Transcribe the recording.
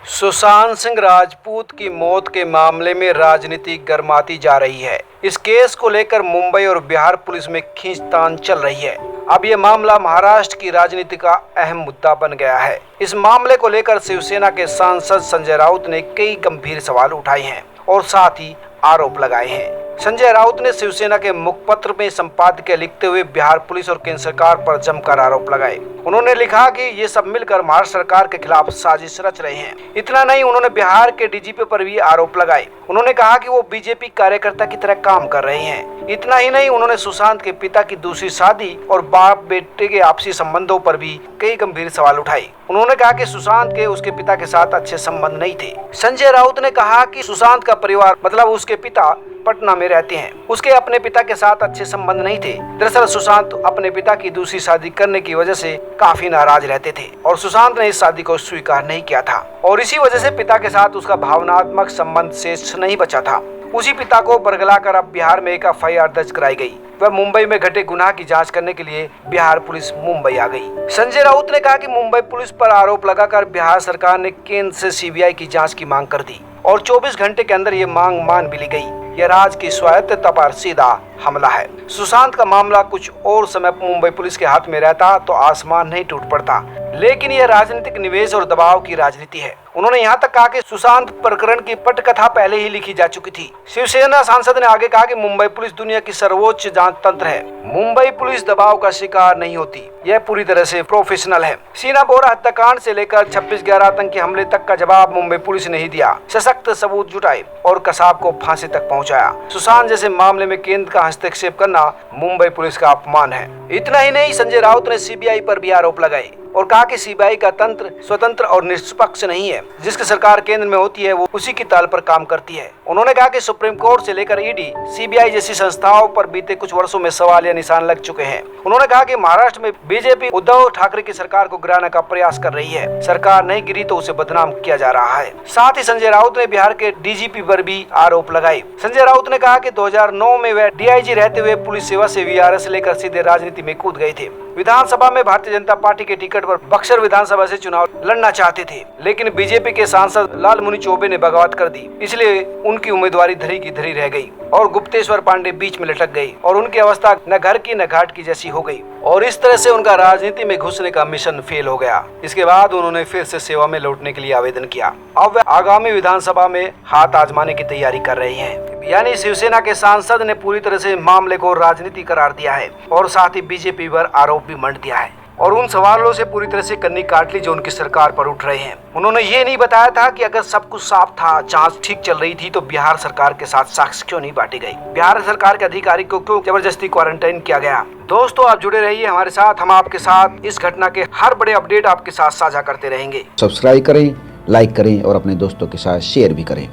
सुशांत सिंह राजपूत की मौत के मामले में राजनीति गर्माती जा रही है। इस केस को लेकर मुंबई और बिहार पुलिस में खींचतान चल रही है। अब ये मामला महाराष्ट्र की राजनीति का अहम मुद्दा बन गया है। इस मामले को लेकर शिवसेना के सांसद संजय राउत ने कई गंभीर सवाल उठाए हैं और साथ ही आरोप लगाए हैं। संजय राउत ने शिवसेना के मुखपत्र में संपादकीय लिखते हुए बिहार पुलिस और केंद्र सरकार पर जमकर आरोप लगाए। उन्होंने लिखा कि ये सब मिलकर महाराष्ट्र सरकार के खिलाफ साजिश रच रहे हैं। इतना नहीं, उन्होंने बिहार के डीजीपी पर भी आरोप लगाए। उन्होंने कहा कि वो बीजेपी कार्यकर्ता की तरह काम कर रहे हैं। इतना ही नहीं, उन्होंने सुशांत के पिता की दूसरी शादी और बाप बेटे के आपसी संबंधों पर भी कई गंभीर सवाल उठाए। उन्होंने कहा कि सुशांत के उसके पिता के साथ अच्छे संबंध नहीं थे। संजय राउत ने कहा कि सुशांत का परिवार मतलब उसके पिता पटना में रहते हैं, उसके अपने पिता के साथ अच्छे संबंध नहीं थे। दरअसल सुशांत अपने पिता की दूसरी शादी करने की वजह से काफी नाराज रहते थे और सुशांत ने इस शादी को स्वीकार नहीं किया था और इसी वजह से पिता के साथ उसका भावनात्मक संबंध शेष नहीं बचा था। उसी पिता को बरगलाकर अब बिहार में एक एफआईआर दर्ज कराई गई। वह मुंबई में घटे गुनाह की जांच करने के लिए बिहार पुलिस मुंबई आ गई। संजय राउत ने कहा कि मुंबई पुलिस पर आरोप लगाकर बिहार सरकार ने केंद्र से सीबीआई की जांच की मांग कर दी और 24 घंटे के अंदर ये मांग मान भी ली गई। यह राज्य की स्वायत्तता पर सीधा हमला है। सुशांत का मामला कुछ और समय मुंबई पुलिस के हाथ में रहता तो आसमान नहीं टूट पड़ता, लेकिन यह राजनीतिक निवेश और दबाव की राजनीति है। उन्होंने यहाँ तक कहा कि सुशांत प्रकरण की पटकथा पहले ही लिखी जा चुकी थी। शिवसेना सांसद ने आगे कहा कि मुंबई पुलिस दुनिया की सर्वोच्च जांच तंत्र है। मुंबई पुलिस दबाव का शिकार नहीं होती, यह पूरी तरह से प्रोफेशनल है। सीना बोरा हत्याकांड से लेकर 26/11 आतंकी हमले तक का जवाब मुंबई पुलिस ने ही दिया। सशक्त सबूत जुटाए और कसाब को फांसी तक पहुंचाया। सुशांत जैसे मामले में केंद्र का हस्तक्षेप करना मुंबई पुलिस का अपमान है। इतना ही नहीं, संजय राउत ने सीबीआई पर भी आरोप लगाए और कहा कि सीबीआई का तंत्र स्वतंत्र और निष्पक्ष नहीं है। जिसकी सरकार केंद्र में होती है वो उसी की ताल पर काम करती है। उन्होंने कहा कि सुप्रीम कोर्ट से लेकर ईडी, सीबीआई जैसी संस्थाओं पर बीते कुछ वर्षों में सवाल या निशान लग चुके हैं। उन्होंने कहा कि महाराष्ट्र में बीजेपी उद्धव ठाकरे की सरकार को गिराने का प्रयास कर रही है। सरकार नहीं गिरी तो उसे बदनाम किया जा रहा है। साथ ही संजय राउत ने बिहार के डीजीपी पर भी आरोप लगाए। संजय राउत ने कहा कि 2009 में वह डीआईजी रहते हुए पुलिस सेवा से वीआरएस लेकर सीधे राजनीति में कूद गए थे। विधानसभा में भारतीय जनता पार्टी के टिकट पर बक्सर विधानसभा से चुनाव लड़ना चाहते थे, लेकिन बीजेपी के सांसद लालमुनि चौबे ने बगावत कर दी, इसलिए उनकी उम्मीदवारी धरी की धरी रह गई और गुप्तेश्वर पांडे बीच में लटक गई और उनकी अवस्था न घर की न घाट की जैसी हो गई और इस तरह से उनका राजनीति में घुसने का मिशन फेल हो गया। इसके बाद उन्होंने फिर से सेवा में लौटने के लिए आवेदन किया। अब वे आगामी विधानसभा में हाथ आजमाने की तैयारी कर रहे हैं। यानी शिवसेना के सांसद ने पूरी तरह से मामले को राजनीति करार दिया है और साथ ही बीजेपी पर आरोप भी मंड दिया है और उन सवालों से पूरी तरह से कन्नी काट ली जो उनकी सरकार पर उठ रहे हैं। उन्होंने ये नहीं बताया था कि अगर सब कुछ साफ था, जांच ठीक चल रही थी, तो बिहार सरकार के साथ साक्ष्य क्यों नहीं बांटी गई, बिहार सरकार के अधिकारी को क्यों जबरदस्ती क्वारंटाइन किया गया। दोस्तों, आप जुड़े रहिए हमारे साथ, हम आपके साथ इस घटना के हर बड़े अपडेट आपके साथ साझा करते रहेंगे। सब्सक्राइब करें, लाइक करें और अपने दोस्तों के साथ शेयर भी करें।